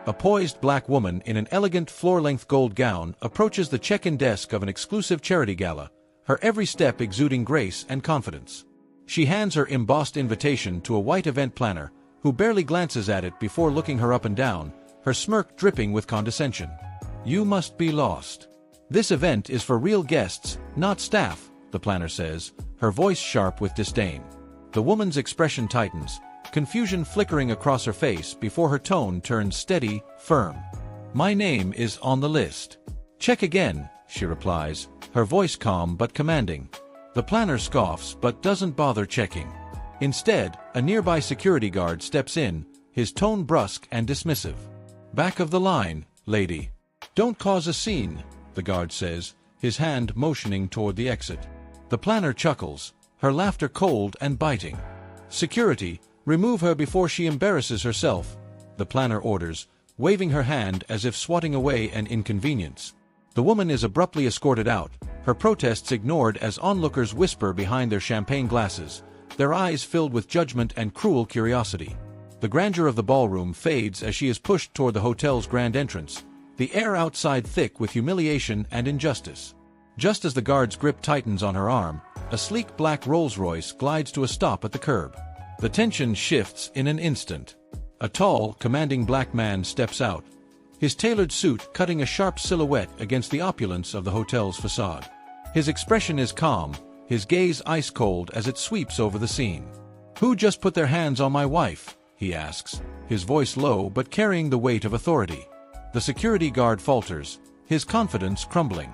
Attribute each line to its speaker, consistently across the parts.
Speaker 1: A poised black woman in an elegant floor-length gold gown approaches the check-in desk of an exclusive charity gala, her every step exuding grace and confidence. She hands her embossed invitation to a white event planner, who barely glances at it before looking her up and down, her smirk dripping with condescension. "You must be lost. This event is for real guests, not staff," the planner says, her voice sharp with disdain. The woman's expression tightens, confusion flickering across her face before her tone turns steady, firm. "My name is on the list." "Check again," she replies, her voice calm but commanding. The planner scoffs but doesn't bother checking. Instead, a nearby security guard steps in, his tone brusque and dismissive. "Back of the line, lady." "Don't cause a scene," the guard says, his hand motioning toward the exit. The planner chuckles, her laughter cold and biting. "Security, remove her before she embarrasses herself," the planner orders, waving her hand as if swatting away an inconvenience. The woman is abruptly escorted out, her protests ignored as onlookers whisper behind their champagne glasses, their eyes filled with judgment and cruel curiosity. The grandeur of the ballroom fades as she is pushed toward the hotel's grand entrance, the air outside thick with humiliation and injustice. Just as the guard's grip tightens on her arm, a sleek black Rolls-Royce glides to a stop at the curb. The tension shifts in an instant. A tall, commanding black man steps out, his tailored suit cutting a sharp silhouette against the opulence of the hotel's facade. His expression is calm, his gaze ice-cold as it sweeps over the scene. "Who just put their hands on my wife?" he asks, his voice low but carrying the weight of authority. The security guard falters, his confidence crumbling.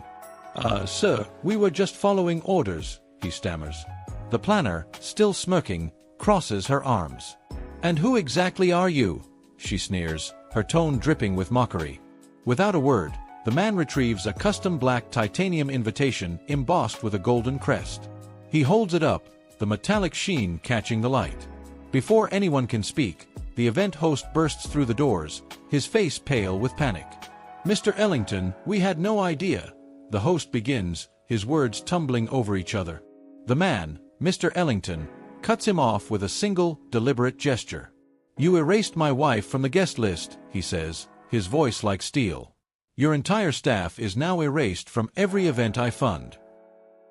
Speaker 1: Sir, we were just following orders," he stammers. The planner, still smirking, crosses her arms. "And who exactly are you?" she sneers, her tone dripping with mockery. Without a word, the man retrieves a custom black titanium invitation embossed with a golden crest. He holds it up, the metallic sheen catching the light. Before anyone can speak, the event host bursts through the doors, his face pale with panic. "Mr. Ellington, we had no idea," the host begins, his words tumbling over each other. The man, Mr. Ellington, cuts him off with a single, deliberate gesture. "You erased my wife from the guest list," he says, his voice like steel. "Your entire staff is now erased from every event I fund."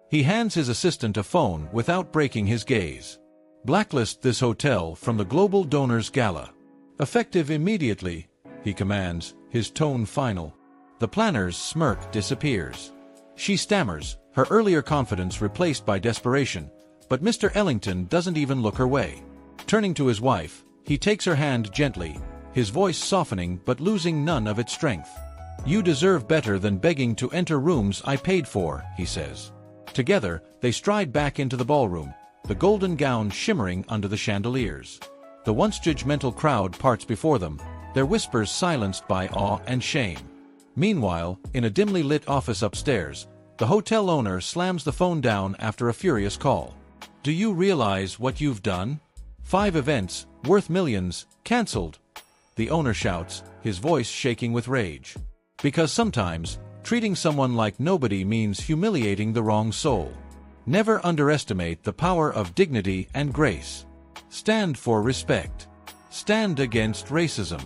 Speaker 1: He hands his assistant a phone without breaking his gaze. "Blacklist this hotel from the Global Donors Gala. Effective immediately," he commands, his tone final. The planner's smirk disappears. She stammers, her earlier confidence replaced by desperation, but Mr. Ellington doesn't even look her way. Turning to his wife, he takes her hand gently, his voice softening but losing none of its strength. "You deserve better than begging to enter rooms I paid for," he says. Together, they stride back into the ballroom, the golden gown shimmering under the chandeliers. The once judgmental crowd parts before them, their whispers silenced by awe and shame. Meanwhile, in a dimly lit office upstairs, the hotel owner slams the phone down after a furious call. "Do you realize what you've done? 5 events, worth millions, cancelled," the owner shouts, his voice shaking with rage. Because sometimes, treating someone like nobody means humiliating the wrong soul. Never underestimate the power of dignity and grace. Stand for respect. Stand against racism.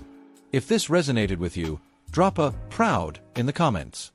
Speaker 1: If this resonated with you, drop a "proud" in the comments.